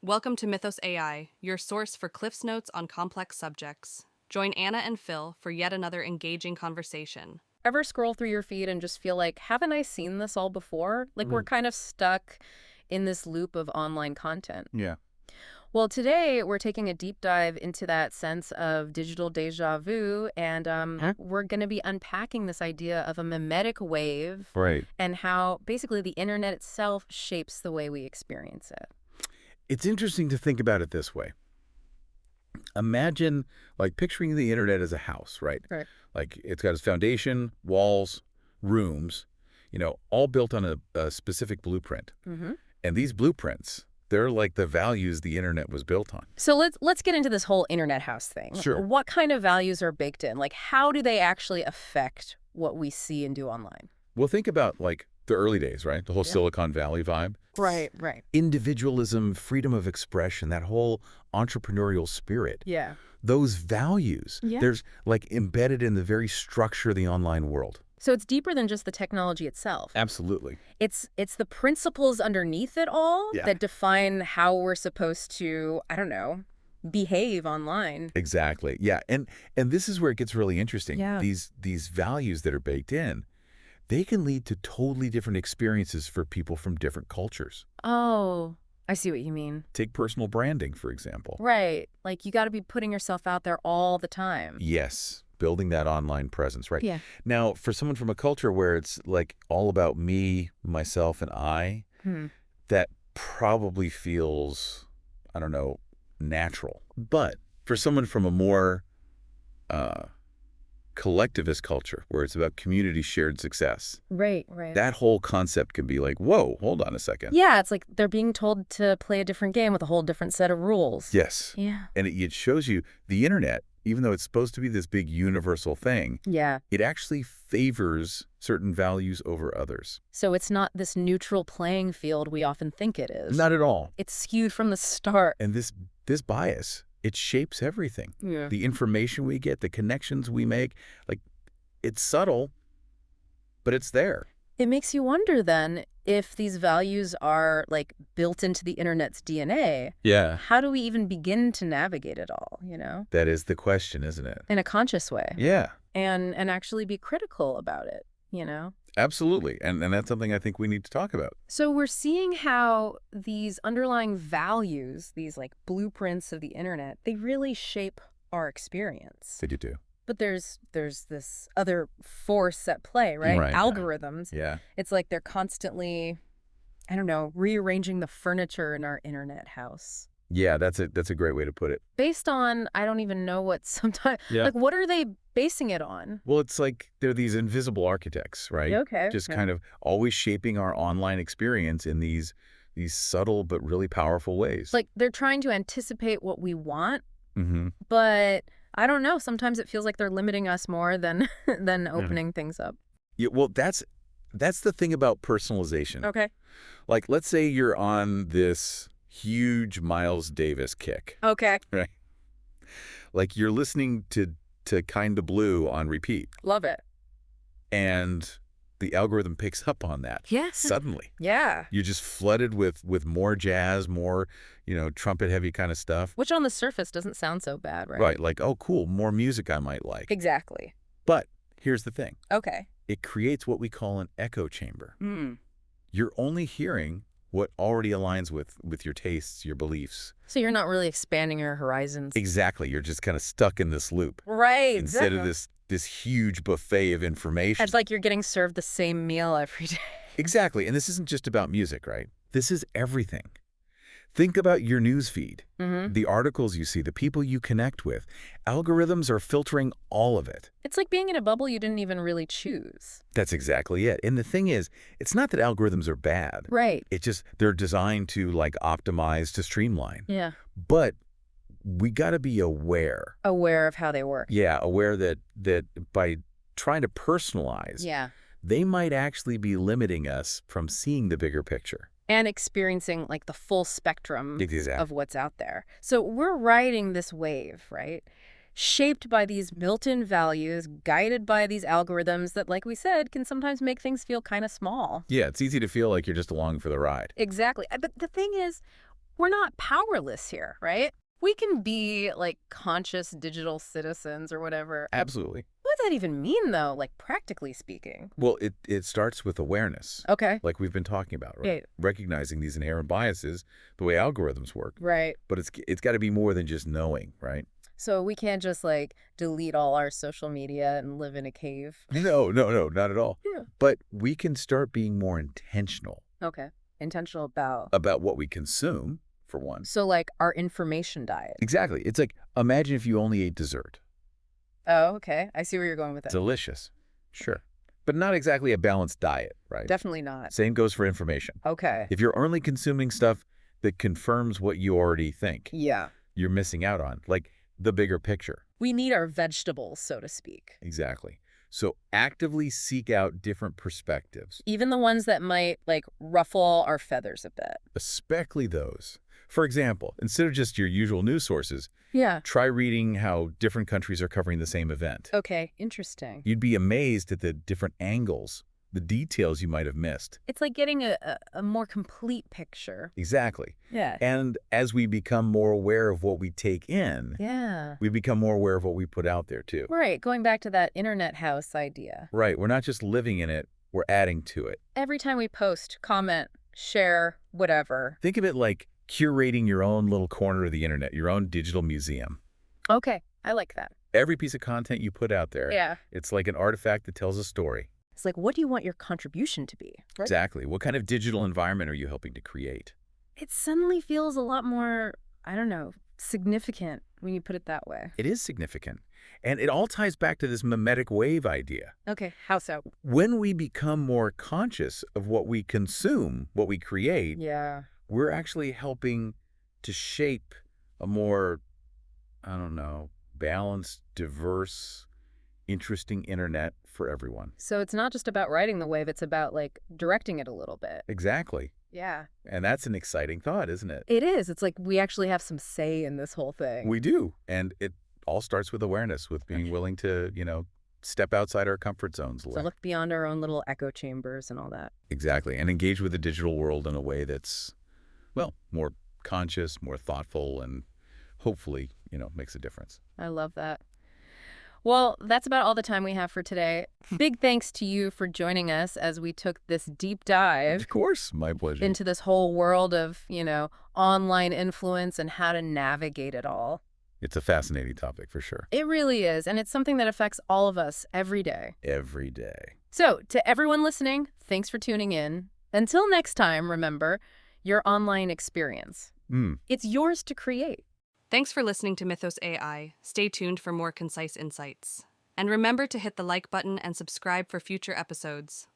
Welcome to Mythos AI, your source for Cliff's Notes on complex subjects. Join Anna and Phil for yet another engaging conversation. Ever scroll through your feed and just feel like, haven't I seen this all before? Like we're Mm. kind of stuck in this loop of online content. Yeah. Well, today we're taking a deep dive into that sense of digital deja vu, and we're going to be unpacking this idea of a memetic wave Right. and how basically the internet itself shapes the way we experience it. It's interesting to think about it this way. Imagine, like, picturing the internet as a house, right? Right. Like, it's got its foundation, walls, rooms, all built on a specific blueprint. Mm-hmm. And these blueprints, they're like the values the internet was built on. So let's get into this whole internet house thing. Sure. What kind of values are baked in? Like, how do they actually affect what we see and do online? Well, think about, like, the early days, right? The whole Yeah. Silicon Valley vibe. Right. Individualism, freedom of expression, that whole entrepreneurial spirit. Yeah. Those values, Yeah. there's, like, embedded in the very structure of the online world. So it's deeper than just the technology itself. Absolutely. It's the principles underneath it all Yeah. that define how we're supposed to, I don't know, behave online. Exactly. Yeah. And this is where it gets really interesting. Yeah. These values that are baked in, they can lead to totally different experiences for people from different cultures. Oh, I see what you mean. Take personal branding, for example. Right. Like you got to be putting yourself out there all the time. Yes. Building that online presence, right? Yeah. Now, for someone from a culture where it's like all about me, myself, and I, that probably feels, I don't know, natural. But for someone from a more collectivist culture where it's about community shared success, Right. that whole concept can be like, whoa, hold on a second. Yeah, it's like they're being told to play a different game with a whole different set of rules. Yes. Yeah. And it shows you the internet, even though it's supposed to be this big universal thing, Yeah. it actually favors certain values over others. So it's not this neutral playing field we often think it is. Not at all. It's skewed from the start. And this bias, it shapes everything. Yeah. The information we get, the connections we make, like, it's subtle, but it's there. It makes you wonder then if these values are like built into the internet's DNA. Yeah. How do we even begin to navigate it all, That is the question, isn't it? in a conscious way Yeah, and actually be critical about it. absolutely. And that's something I think we need to talk about. So we're seeing how these underlying values, these like blueprints of the internet, they really shape our experience. Did you do? But there's this other force at play, right? Right. Algorithms. Yeah. It's like they're constantly, I don't know, rearranging the furniture in our internet house. Yeah, that's a great way to put it. Based on, I don't even know what sometimes, Yeah. like what are they basing it on? Well, it's like they're these invisible architects, right? Okay. Just kind of always shaping our online experience in these subtle but really powerful ways. Like they're trying to anticipate what we want, Mm-hmm. but I don't know. Sometimes it feels like they're limiting us more than opening things up. Yeah, well, that's the thing about personalization. Okay. Like, let's say you're on this huge Miles Davis kick, Okay. right? Like you're listening to Kinda Blue on repeat, Love it. and the algorithm picks up on that. Yes. Suddenly. Yeah. You're just flooded with more jazz, more, trumpet-heavy kind of stuff. Which on the surface doesn't sound so bad, right? Right, like, oh, cool, more music I might like. Exactly. But here's the thing. Okay. It creates what we call an echo chamber. Mm. You're only hearing what already aligns with your tastes, your beliefs. So you're not really expanding your horizons. Exactly. You're just kind of stuck in this loop. Right. Instead of this huge buffet of information. It's like you're getting served the same meal every day. Exactly. And this isn't just about music, right? This is everything. Think about your news feed, the articles you see, the people you connect with. Algorithms are filtering all of it. It's like being in a bubble you didn't even really choose. That's exactly it. And the thing is, it's not that algorithms are bad. Right. It's just they're designed to, like, optimize, to streamline. Yeah. But we got to be aware. Aware of how they work. Yeah, aware that by trying to personalize, Yeah. they might actually be limiting us from seeing the bigger picture. And experiencing like the full spectrum Exactly. of what's out there. So we're riding this wave, right? Shaped by these built-in values, guided by these algorithms that, like we said, can sometimes make things feel kind of small. Yeah, it's easy to feel like you're just along for the ride. Exactly. But the thing is, we're not powerless here, right? We can be like conscious digital citizens or whatever. Absolutely. What does that even mean, though, like practically speaking? Well, it starts with awareness, Okay. like we've been talking about, right? Right. Recognizing these inherent biases, the way algorithms work. Right. But it's got to be more than just knowing, right? So we can't just like delete all our social media and live in a cave. No, not at all. Yeah. But we can start being more intentional Okay. Intentional about. about what we consume, for one. So like our information diet. Exactly. It's like, imagine if you only ate dessert. Oh, okay. I see where you're going with that. Delicious. Sure. But not exactly a balanced diet, right? Definitely not. Same goes for information. Okay. If you're only consuming stuff that confirms what you already think, Yeah. you're missing out on, like the bigger picture. We need our vegetables, so to speak. Exactly. So actively seek out different perspectives, Even the ones that might like ruffle our feathers a bit. especially those. For example, instead of just your usual news sources, Yeah. try reading how different countries are covering the same event. Okay. Interesting. You'd be amazed at the different angles, the details you might have missed. It's like getting a more complete picture. Exactly. Yeah. And as we become more aware of what we take in, Yeah. we become more aware of what we put out there too. Right. Going back to that internet house idea. Right. We're not just living in it, we're adding to it. Every time we post, comment, share, whatever. Think of it like curating your own little corner of the internet, your own digital museum. Okay. I like that. Every piece of content you put out there, Yeah. it's like an artifact that tells a story. It's like, what do you want your contribution to be? Right? Exactly. What kind of digital environment are you helping to create? It suddenly feels a lot more, I don't know, significant when you put it that way. It is significant. And it all ties back to this memetic wave idea. Okay. How so? When we become more conscious of what we consume, what we create, Yeah. we're actually helping to shape a more, balanced, diverse, interesting internet for everyone. So it's not just about riding the wave, it's about like directing it a little bit. Exactly. Yeah. And that's an exciting thought, isn't it? It is. It's like we actually have some say in this whole thing. We do. And it all starts with awareness, with being willing to, step outside our comfort zones. So look beyond our own little echo chambers and all that. Exactly. And engage with the digital world in a way that's, more conscious, more thoughtful, and hopefully, makes a difference. I love that. Well, that's about all the time we have for today. Big thanks to you for joining us as we took this deep dive Of course, my pleasure. into this whole world of, online influence and how to navigate it all. It's a fascinating topic for sure. It really is, and it's something that affects all of us every day. Every day. So, to everyone listening, thanks for tuning in. Until next time, remember, your online experience. It's yours to create. Thanks for listening to Mythos AI. Stay tuned for more concise insights. And remember to hit the like button and subscribe for future episodes.